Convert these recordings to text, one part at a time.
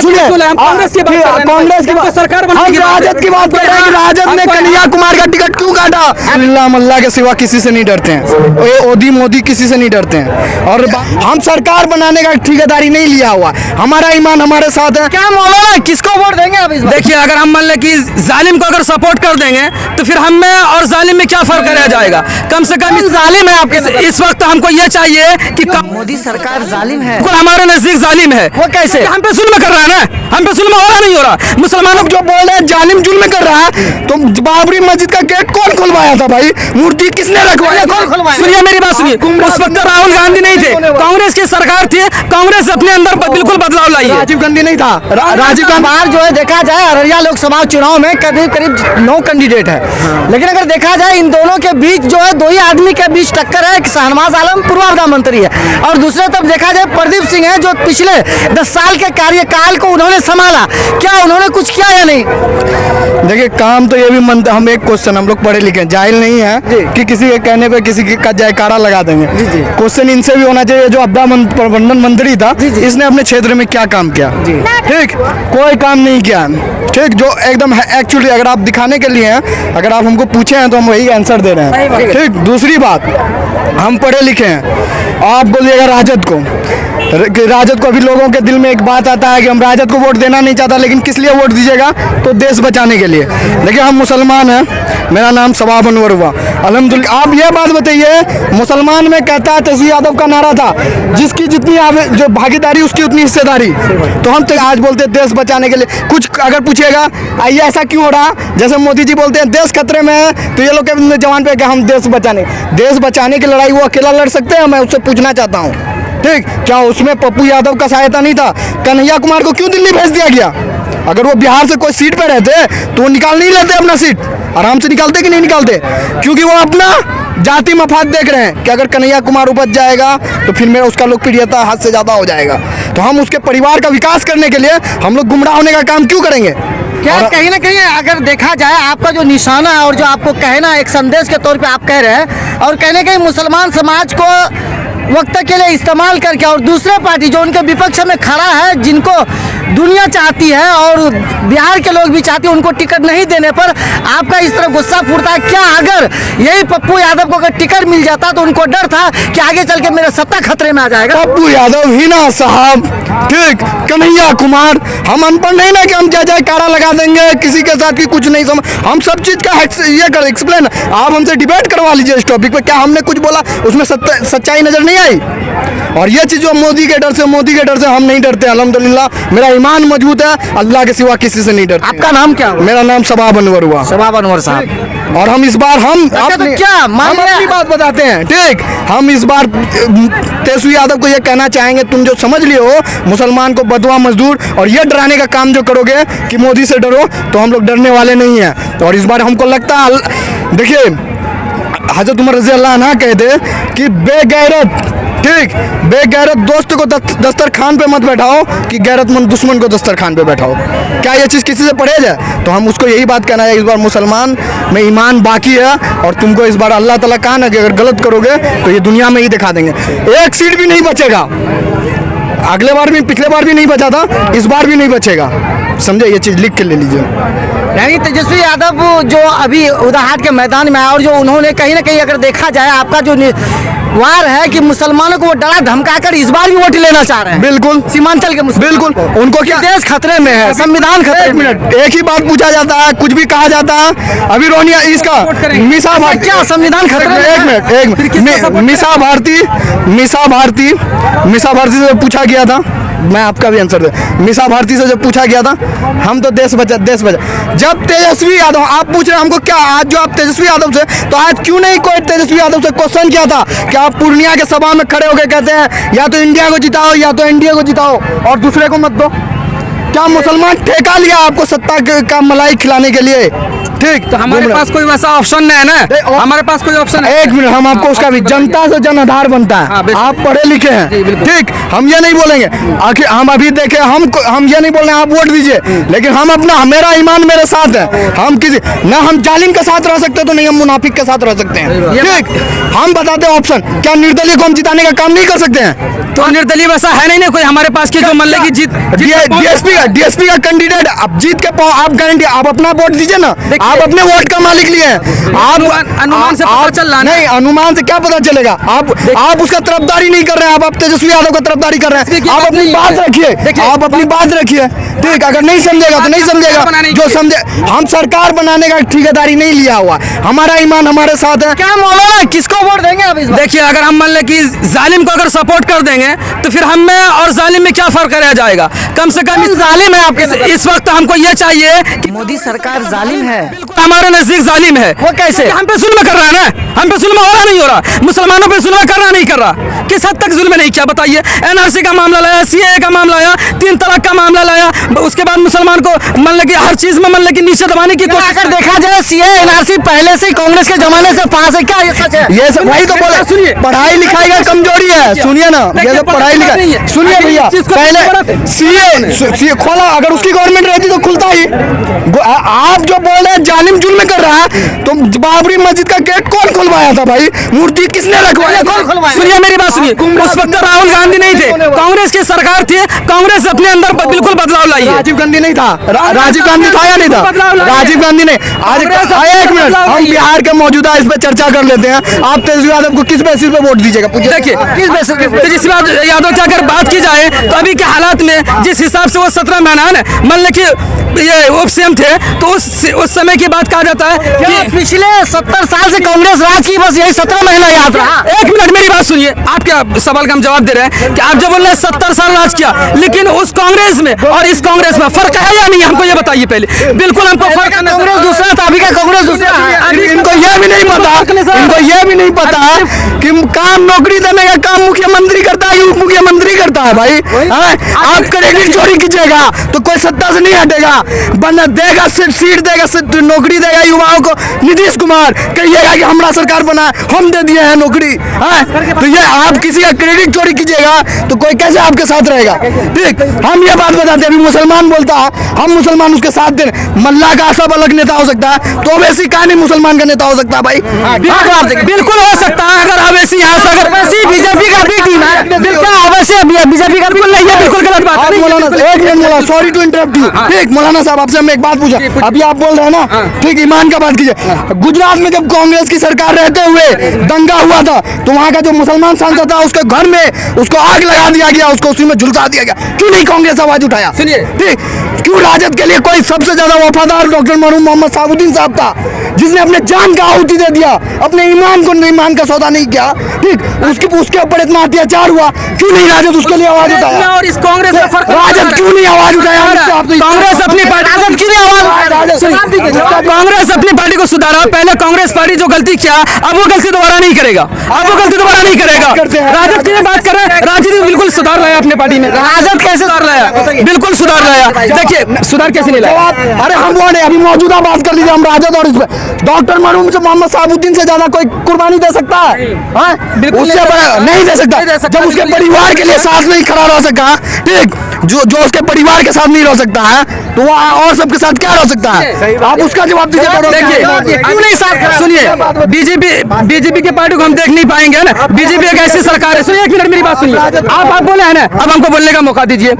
सुनिए, कांग्रेस की सरकार, हम राजद की बात कर रहे हैं कि राजद ने कन्हैया कुमार का टिकट क्यों काटा? अल्लाह के सिवा किसी से नहीं डरते हैं, ये मोदी किसी से नहीं डरते हैं। और हम सरकार बनाने का ठेकेदारी नहीं लिया हुआ, हमारा ईमान हमारे साथ है। क्या मौलाना किसको वोट देंगे अब इस बार? देखिए, अगर हम मान लें कि जालिम को अगर सपोर्ट कर देंगे तो फिर हम में और जालिम में क्या फर्क रह जाएगा? कम से कम जालिम है आपके इस वक्त हमको ये चाहिए कि मोदी सरकार जालिम है, हमारे नजदीक जालिम है। वो कैसे? हम पे जुल्म कर रहा है ना, हम पे जुल्म हो रहा नहीं हो रहा? मुसलमानों जो बोल रहे हैं जालिम जुल्म कर रहा है, तो बाबरी मस्जिद का गेट कौन खुलवाया था भाई? मूर्ति किसने रखवाया? कौन खुलवाया? सुनिए मेरी बात सुनिए, उस वक्त राहुल गांधी नहीं थे, कांग्रेस की सरकार थी, कांग्रेस अपने अंदर बिल्कुल बदलाव लाई है। राजीव गांधी नहीं था, राजीव गांधी बार जो है देखा जाए अररिया लोकसभा चुनाव में करीब 9 कैंडिडेट है, लेकिन अगर देखा जाए इन दोनों के बीच जो है दो ही आदमी के बीच टक्कर है। शाहनवाज आलम पूर्व प्रधानमंत्री है और दूसरे तरफ देखा जाए प्रदीप सिंह है जो पिछले 10 साल के कार्यकाल को उन्होंने संभाला। क्या उन्होंने कुछ किया या नहीं? देखिए, काम तो ये भी हम एक क्वेश्चन, हम लोग पढ़े लिखे जाहिल नहीं है कि किसी के कहने पे किसी का जयकारा लगा देंगे। क्वेश्चन इनसे भी होना चाहिए, जो आपदा प्रबंधन मंत्री था, इसने अपने क्षेत्र में क्या काम किया? ठीक, कोई काम नहीं किया। ठीक, जो एकदम एक्चुअली अगर आप दिखाने के लिए हैं, अगर आप हमको पूछे हैं तो हम वही आंसर दे रहे हैं। ठीक, दूसरी बात, हम पढ़े लिखे हैं, आप बोलिएगा राजद को अभी लोगों के दिल में एक बात आता है कि हम राजद को वोट देना नहीं चाहता, लेकिन किस लिए वोट दीजिएगा? तो देश बचाने के लिए। देखिए, हम मुसलमान हैं, मेरा नाम सबाब अनवर हुआ, अल्हम्दुलिल्लाह। आप ये बात बताइए, मुसलमान में कहता है तेजस्वी यादव का नारा था, जिसकी जितनी जो भागीदारी उसकी उतनी हिस्सेदारी। तो हम तो आज बोलते हैं देश बचाने के लिए। कुछ अगर पूछिएगा आइए ऐसा क्यों हो रहा, जैसे मोदी जी बोलते हैं देश खतरे में है, तो ये लोग के जवान पे क्या हम देश बचाने की लड़ाई वो अकेला लड़ सकते हैं? मैं उससे पूछना चाहता हूँ। ठीक, क्या उसमें पप्पू यादव का सहायता नहीं था? कन्हैया कुमार को क्यों दिल्ली भेज दिया गया? अगर वो बिहार से कोई सीट पे रहते तो वो निकाल नहीं लेते अपना सीट, आराम से निकालते कि नहीं निकालते? क्योंकि वो अपना जाति मफाद देख रहे हैं कि अगर कन्हैया कुमार उपज जाएगा तो फिर मेरा उसका लोकप्रियता हद से ज़्यादा हो जाएगा। तो हम उसके परिवार का विकास करने के लिए हम लोग गुमराह होने का काम क्यों करेंगे? क्या कहीं ना कहीं अगर देखा जाए आपका जो निशाना है और जो आपको कहना एक संदेश के तौर पे आप कह रहे हैं, और कहने कहीं मुसलमान समाज को वक्त के लिए इस्तेमाल करके और दूसरे पार्टी जो उनके विपक्ष में खड़ा है, जिनको दुनिया चाहती है और बिहार के लोग भी चाहते हैं, उनको टिकट नहीं देने पर आपका इस तरह गुस्सा फूटता है? क्या अगर यही पप्पू यादव को अगर टिकट मिल जाता तो उनको डर था कि आगे चल के मेरा सत्ता खतरे में आ जाएगा? पप्पू यादव ही ना साहब, ठीक, कन्हैया कुमार, हम अनपढ़ नहीं ना कि हम जय जयकारा लगा देंगे किसी के साथ की कुछ नहीं समझ। हम सब चीज़ का ये कर एक्सप्लेन, आप हमसे डिबेट करवा लीजिए इस टॉपिक पे। क्या हमने कुछ बोला उसमें सच्चाई नजर नहीं आई? और ये चीज़ जो मोदी के डर से हम नहीं डरते, अल्हम्दुलिल्लाह मेरा ईमान मजबूत है, अल्लाह के सिवा किसी से नहीं डरते। आपका नाम क्या? मेरा नाम सबाब अनवर हुआ। सबाब अनवर साहब। और हम इस बार हम अपनी बात बताते हैं। ठीक, हम इस बार तेजस्वी यादव को ये कहना चाहेंगे, तुम जो समझ लिए हो मुसलमान को बदवा मजदूर और ये डराने का काम जो करोगे कि मोदी से डरो, तो हम लोग डरने वाले नहीं हैं। और इस बार हमको लगता है, देखिए हजरत उमर रज़ी अल्लाह अन्हु कहते कि बेगैरत, ठीक, बेगैरत दोस्त को दस्तरखान पे मत बैठाओ कि गैरतमंद दुश्मन को दस्तरखान पे बैठाओ। क्या ये चीज़ किसी से परहेज है? तो हम उसको यही बात कहना है, इस बार मुसलमान में ईमान बाकी है और तुमको इस बार अल्लाह ताला कहा ना कि अगर गलत करोगे तो ये दुनिया में ही दिखा देंगे। एक सीट भी नहीं बचेगा, अगले बार भी पिछले बार भी नहीं बचा था, इस बार भी नहीं बचेगा, समझे? ये चीज़ लिख के ले लीजिए। यानी तेजस्वी यादव जो अभी उदाहरण के मैदान में आए और जो उन्होंने कहीं ना कहीं अगर देखा जाए आपका जो वार है कि मुसलमानों को वो डरा धमका कर इस बार भी वोट लेना चाह रहे हैं। बिल्कुल, सीमांचल के बिल्कुल, उनको क्या देश खतरे में है, संविधान खतरे में। एक ही बात पूछा जाता है, कुछ भी कहा जाता है। अभी रोनिया इसका मिसा भारती, क्या संविधान खतरे में? एक मिनट, मिसा भारती से पूछा गया था, मैं आपका भी आंसर दे। मिसा भारती से जब पूछा गया था, हम तो देश बचा। जब तेजस्वी यादव, आप पूछ रहे हैं हमको क्या आज जो आप तेजस्वी यादव से, तो आज क्यों नहीं कोई तेजस्वी यादव से क्वेश्चन किया था कि आप पूर्णिया के सभा में खड़े होकर कहते हैं या तो इंडिया को जिताओ या तो एनडीए को जिताओ और दूसरे को मत दो? क्या मुसलमान ठेका लिया आपको सत्ता का मलाई खिलाने के लिए? ठीक, तो हमारे घूम रहे पास कोई वैसा ऑप्शन नहीं है ना, हमारे पास कोई ऑप्शन है। एक मिनट, हम आपको उसका भी, जनता से जन आधार बनता है। हाँ, बेशक। आप पढ़े लिखे हैं, जी, बिल्कुल। ठीक, हम ये नहीं बोलेंगे। आखिर हम अभी देखे, हम ये नहीं बोल रहे हैं आप वोट दीजिए, लेकिन हम अपना, मेरा ईमान मेरे साथ है। हम किसी ना, हम जालिम के साथ रह सकते तो नहीं हम मुनाफिक के साथ रह सकते हैं। ठीक, हम बताते हैं ऑप्शन, क्या निर्दलीय को हम जिताने का काम नहीं कर सकते हैं? तो निर्दलीय वैसा है नहीं ना कोई हमारे पास की जो मान ले कि डीएसपी का कैंडिडेट आप जीत के आप गारंटी, आप अपना वोट दीजिए ना, आप अपने वोट का मालिक लिए हैं। आप अनुमान से पता चल रहा है ना? नहीं, अनुमान से क्या पता चलेगा? आप उसका तरफदारी नहीं कर रहे हैं, आप तेजस्वी यादव का तरफदारी कर रहे हैं। आप अपनी बात रखिए, आप अपनी बात रखिए। ठीक, अगर नहीं समझेगा तो नहीं समझेगा, जो समझे। हम सरकार बनाने का ठेकेदारी नहीं लिया हुआ, हमारा ईमान हमारे साथ है। क्या मौलाना, किसको वोट देंगे आप इस बार? देखिए, अगर हम मान ले कि जालिम को अगर सपोर्ट कर देंगे तो फिर हम में और जालिम में क्या फर्क रह जाएगा? कम से कम जालिम है आपके इस वक्त हमको ये चाहिए कि मोदी सरकार जालिम है। हमारे नजदीक जालिम है। वो कैसे? हम पे जुल्म कर रहा है ना, हम पे जुल्म हो रहा नहीं हो रहा, मुसलमानों पे जुल्म कर रहा नहीं कर रहा, किस हद तक जुल्म नहीं किया बताइए? एनआरसी का मामला लाया, सीएए का मामला लाया, 3 तलाक का मामला लाया, उसके बाद मुसलमान को मान ले कि हर चीज में मान ले कि नीचे दबाने की कोशिश। अगर देखा जाए सीए एनआरसी पहले से कांग्रेस के जमाने से पास है, क्या ये सच है? ये सब वही तो बोले, सुनिए, पढ़ाई लिखाई का कमजोरी है। सुनिए ना, ये सब पढ़ाई लिखाई, सुनिए भैया, पहले सीए खोला, अगर उसकी गवर्नमेंट रहती तो खुलता ही। आप जो बोल रहे हैं जालिम जुल्म कर रहा है, तो बाबरी मस्जिद का गेट कौन खुलवाया था भाई? मूर्ति किसने रखवाया? कौन खुलवाया? सुनिए मेरी बात सुनिए, उस वक्त राहुल गांधी नहीं थे, कांग्रेस की सरकार थी, कांग्रेस अपने अंदर बिल्कुल बदलाव लाई है। राजीव गांधी नहीं था, राजीव गांधी था या नहीं था? राजीव गांधी नहीं। आज एक मिनट, हम बिहार के मौजूदा इस पे चर्चा कर लेते हैं। आप तेजस्वी यादव को किस बेसिस पे वोट दीजिएगा? देखिए, किस बेसिस पे तेजस्वी यादव की अगर बात की जाए तो अभी के हालात में जिस हिसाब से वो 17 महीना है ना, मान ले कि ये उप सीएम थे, तो उस समय की बात कहा जाता है कि पिछले 70 साल से कांग्रेस राज की, बस यही 17 महीना याद रहा। एक मिनट मेरी बात सुनिए, आप क्या सवाल का हम जवाब दे रहे हैं कि आप जो बोल रहे हैं 70 साल राज किया, लेकिन उस कांग्रेस में और इस कांग्रेस में फर्क है या नहीं, हमको ये बताइए पहले। बिल्कुल हमको फर्क है। कांग्रेस दूसरा था, अभी का कांग्रेस दूसरा है। इनको ये भी नहीं पता, इनको ये भी नहीं पता कि काम नौकरी देने का काम मुख्यमंत्री करता है, उप मुख्यमंत्री करता है भाई। आप क्रेडिट चोरी कीजिएगा तो कोई सत्ता से नहीं हटेगा, बंदा देगा, सीट देगा, नौकरी देगा युवाओं को। नीतीश कुमार कहिएगा कि हमारा सरकार बना, हम दे दिए हैं नौकरी। तो ये आप किसी का क्रेडिट चोरी कीजिएगा तो कोई कैसे आपके साथ रहेगा? ठीक, हम ये बात बताते हैं, अभी मुसलमान बोलता है, हम मुसलमान उसके साथ दे, मल्ला का सब अलग नेता हो सकता है, तो वैसी कहा नहीं मुसलमान का नेता हो सकता है भाई? बिल्कुल हो सकता है। अगर अवैसी यहाँ से अगर बीजेपी का भी टीम है, बीजेपी का बिल्कुल नहीं है, बिल्कुल गलत बात है। मौलाना एक minute, Maulana sorry to interrupt you. ठीक, मौलाना साहब आपसे हम एक बात पूछा, अभी आप बोल रहे हैं ना, ठीक, ईमान का बात कीजिए। गुजरात में जब कांग्रेस की सरकार रहते हुए दंगा हुआ था, तो वहाँ का जो मुसलमान सांसद था उसके घर में उसको आग लगा दिया गया, उसको उसी में झुलसा दिया गया। क्यों नहीं कांग्रेस आवाज उठाया? सुनिए, ठीक, क्यों राजद के लिए कोई सबसे ज्यादा वफादार डॉक्टर मरहूम मोहम्मद साबुद्दीन साहब था, जिसने अपने जान का आहुति दे दिया, अपने ईमान का सौदा नहीं किया। ठीक, उसके ऊपर इतना अत्याचार हुआ, क्यों नहीं राजद उसके लिए आवाज उठाया? और इस कांग्रेस में फर्क राजद क्यों नहीं आवाज उठाया? कांग्रेस अपनी पार्टी कांग्रेस अपनी पार्टी को सुधारा। पहले कांग्रेस पार्टी जो गलती किया, अब वो गलती दोबारा नहीं करेगा, अब वो गलती दोबारा नहीं करेगा। राजद की बात कर रहे हैं, राजद बिल्कुल सुधार लाया अपने पार्टी में। राजद कैसे सुधार लाया? बिल्कुल सुधार लाया। देखिए सुधार कैसे नहीं लाया? अरे हम वो नहीं, अभी मौजूदा बात कर लीजिए, हम राजद और इसमें डॉक्टर मरहूम से मोहम्मद साबुद्दीन से ज्यादा कोई कुर्बानी दे सकता है? उससे बड़ा नहीं दे सकता। जब उसके परिवार के लिए साथ नहीं खड़ा रह सका, ठीक, जो उसके परिवार के साथ नहीं रह सकता है, तो वो और सबके साथ क्या रह सकता है? आप उसका जवाब दीजिए। क्यों नहीं साथ? सुनिए, बीजेपी के पार्टी को हम देख नहीं पाएंगे ना। बीजेपी एक ऐसी सरकार है। सुनिए एक मिनट मेरी बात सुनिए, आप बोले हैं ना, अब हमको बोलने का मौका दीजिए।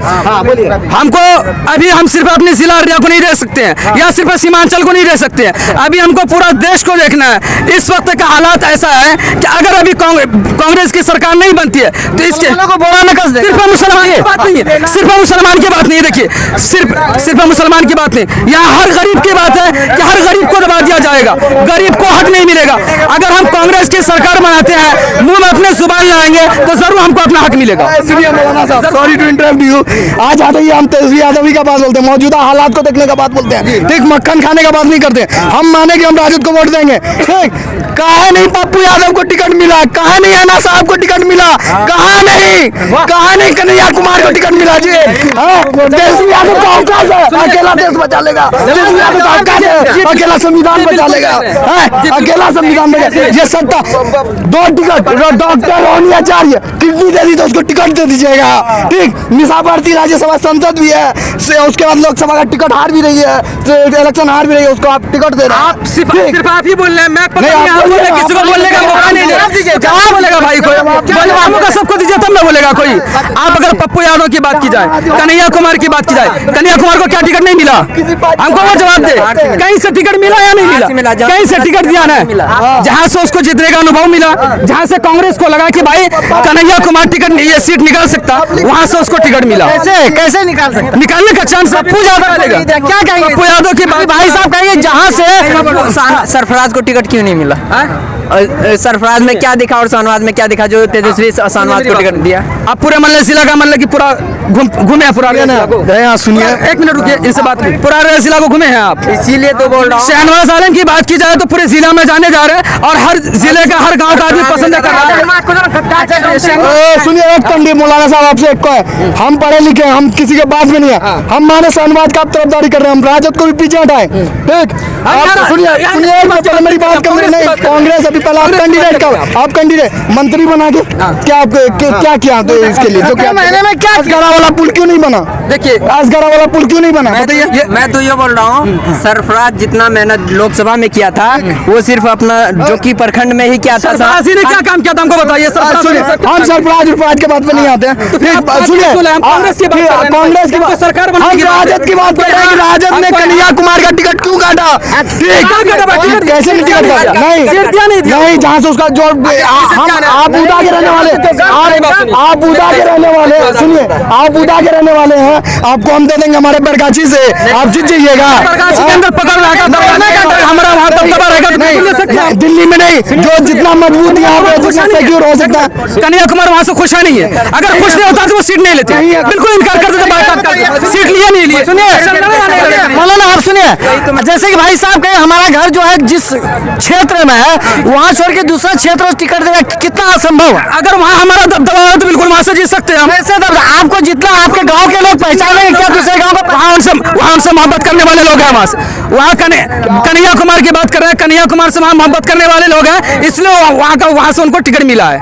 हमको अभी हम सिर्फ अपने जिला अररिया को नहीं दे सकते हैं, या सिर्फ सीमांचल को नहीं दे सकते हैं, अभी हमको पूरा देश को देखना है। इस वक्त का हालात ऐसा है कि अगर अभी कांग्रेस की सरकार नहीं बनती है तो इसके सिर्फ मुसलमान की बात नहीं है, सिर्फ मुसलमान की बात नहीं है। देखिए सिर्फ मुसलमान की बात नहीं, यहाँ हर गरीब की बात है कि हर गरीब को दबा दिया जाएगा, गरीब को हक नहीं मिलेगा। अगर हम कांग्रेस की सरकार बनाते हैं, मुंह में अपने जुबान लाएंगे तो जरूर हमको अपना हक मिलेगा। सॉरी टू इंटरप्ट यू, आज आते ही हम तेजस्वी यादव का बात बोलते हैं, मौजूदा हालात को देखने का बात बोलते हैं, ठीक, मक्खन खाने का बात नहीं करते। हम माने कि हम राजद को वोट देंगे, ठीक, कहा नहीं पप्पू यादव को टिकट मिला, कहा नहीं अन्ना साहब को टिकट मिला, कहा नहीं कन्हैया कुमार को टिकट मिला जी। तेजस्वी यादव का औकात है, अकेला देश बचा लेगा। तेजस्वी यादव का औकात है, अकेला संविधान बचा लेगा, अकेला संविधान बचा। ये सत्ता 2 टिकट डॉक्टर रोनी आचार्य किडनी दे दी तो उसको टिकट दे दीजिएगा, ठीक। मीसा भारती राज्यसभा सांसद भी है, उसके बाद लोकसभा का टिकट हार भी रही है, इलेक्शन हार भी रही है, उसको आप टिकट दे रहे हैं। आप सिर्फ आप ही बोल रहे हैं, मैं किसी को बोलने का मौका नहीं दे रहा। जवाब बोलेगा भाई कोई, बोलने का सबको दीजिए तब मैं बोलेगा कोई। आप अगर पप्पू यादव की बात की जाए, कन्हैया कुमार की बात की जाए, कन्हैया कुमार को क्या टिकट नहीं मिला, हमको वो जवाब दे। कहीं से टिकट मिला या नहीं मिला? कहीं से टिकट दिया ना, जहाँ से उसको जीतने का अनुभव मिला, जहाँ से कांग्रेस को लगा कि भाई कन्हैया कुमार टिकट ये सीट निकाल सकता, वहाँ से उसको टिकट मिला। कैसे निकाल सकते? निकालने का चांस पप्पू यादव लेगा। क्या कहेंगे पप्पू यादव की बात, भाई साहब कहेंगे जहाँ से सरफराज को टिकट क्यों नहीं मिला? सरफराज में क्या दिखा और शाहनवाज में क्या दिखा जो तेजस्वी शाहनवाज को टिकट दिया? आप पूरे मतलब जिला का मतलब कि पूरा घूमे हैं पूरा यहाँ सुनिए, एक मिनट रुकिए, इनसे बात पूरा जिला को घूमे हैं आप, इसीलिए तो बोल रहा हूँ। शहनवाज आलम की बात की जाए तो पूरे जिला में जाने जा रहे हैं और हर जिले का हर गांव का आदमी पसंद कर रहा है। सुनिए एक तंडी मौलाना साहब आपसे एक को है, हम पढ़े लिखे हैं, हम किसी के बात में नहीं है, हम माने शहनवाज का तरफदारी कर रहे हैं, हम राजद को भी पीछे हटाए, ठीक। सुनिए पहले मेरी बात कर नहीं, कांग्रेस अभी पहले आप कैंडिडेट का, आप कैंडिडेट मंत्री बना के क्या आपको क्या किया तो इसके लिए तो क्या महीने में क्या आसगरा वाला पुल क्यों नहीं बना? देखिए आसगरा वाला पुल क्यों नहीं बना बताइए? मैं तो ये बोल रहा हूँ, सरफराज जितना मेहनत लोकसभा में किया था वो सिर्फ अपना जो कि प्रखंड में ही किया था। सरफराज ने क्या काम किया था हमको बताइए। हम सरफराज के बात पे नहीं आते हैं, सुनिए कांग्रेस की बात, सरकार हम राजद की बात कर रहे हैं। राजद ने कन्हैया कुमार का टिकट क्यों काटा? कैसे नहीं टिकट काटा? नहीं, जहाँ से उसका जो हम आप उदा के रहने वाले, आप उदा के रहने वाले, सुनिए आप उदा के रहने वाले हैं, आपको हम दे देंगे हमारे बरगाची से, आप जीत जाइएगा। दिल्ली में नहीं, जो जितना मजबूत यहाँ पे जितना सिक्योर हो सकता है। कन्हैया कुमार वहाँ से खुश नहीं है, अगर खुश नहीं होता तो वो सीट नहीं लेते, बिल्कुल इनकार कर देते, बात करते, सीट लिए नहीं लिए। सुनिए मौलाना आप सुनिए, जैसे कि भाई साहब कहे हमारा घर जो है जिस क्षेत्र में है वहाँ छोड़ के दूसरा क्षेत्र टिकट देना कितना असंभव है। अगर वहाँ हमारा दबदबा है तो बिल्कुल वहाँ से जीत सकते हैं हम। वैसे तो आपको जितना आपके गांव के लोग पहचानेंगे क्या दूसरे गांव को? वहाँ उनसे मोहब्बत करने वाले लोग हैं, वहाँ कन्हैया कुमार की बात कर रहे हैं, कन्हैया कुमार से वहाँ मोहब्बत करने वाले लोग हैं, इसलिए वहाँ से उनको टिकट मिला है।